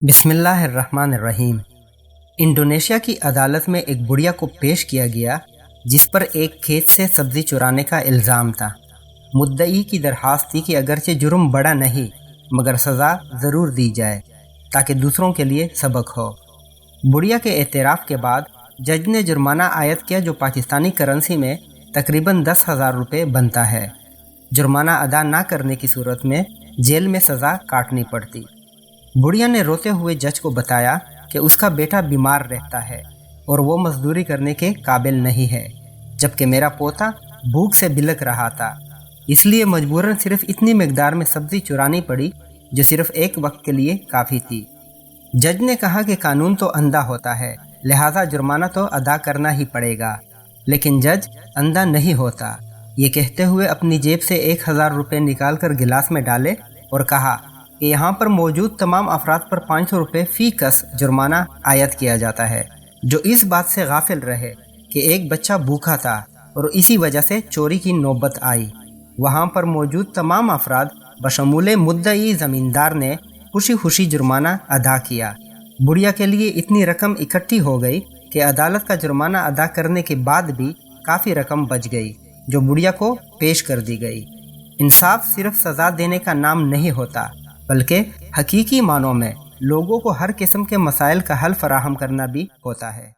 بسم اللہ الرحمن الرحیم۔ انڈونیشیا کی عدالت میں ایک بڑھیا کو پیش کیا گیا جس پر ایک کھیت سے سبزی چرانے کا الزام تھا۔ مدعی کی درخواست تھی کہ اگرچہ جرم بڑا نہیں مگر سزا ضرور دی جائے تاکہ دوسروں کے لیے سبق ہو۔ بڑھیا کے اعتراف کے بعد جج نے جرمانہ عائد کیا جو پاکستانی کرنسی میں تقریباً 10,000 روپے بنتا ہے۔ جرمانہ ادا نہ کرنے کی صورت میں جیل میں سزا کاٹنی پڑتی۔ بڑھیا نے روتے ہوئے جج کو بتایا کہ اس کا بیٹا بیمار رہتا ہے اور وہ مزدوری کرنے کے قابل نہیں ہے، جبکہ میرا پوتا بھوک سے بلک رہا تھا، اس لیے مجبوراً صرف اتنی مقدار میں سبزی چرانی پڑی جو صرف ایک وقت کے لیے کافی تھی۔ جج نے کہا کہ قانون تو اندھا ہوتا ہے، لہٰذا جرمانہ تو ادا کرنا ہی پڑے گا، لیکن جج اندھا نہیں ہوتا۔ یہ کہتے ہوئے اپنی جیب سے 1,000 روپے نکال کر گلاس میں ڈالے اور کہا کہ یہاں پر موجود تمام افراد پر 500 روپے فی کس جرمانہ عائد کیا جاتا ہے، جو اس بات سے غافل رہے کہ ایک بچہ بھوکا تھا اور اسی وجہ سے چوری کی نوبت آئی۔ وہاں پر موجود تمام افراد بشمول مدعی زمیندار نے خوشی خوشی جرمانہ ادا کیا۔ بڑھیا کے لیے اتنی رقم اکٹھی ہو گئی کہ عدالت کا جرمانہ ادا کرنے کے بعد بھی کافی رقم بچ گئی جو بڑھیا کو پیش کر دی گئی۔ انصاف صرف سزا دینے کا نام نہیں ہوتا بلکہ حقیقی معنوں میں لوگوں کو ہر قسم کے مسائل کا حل فراہم کرنا بھی ہوتا ہے۔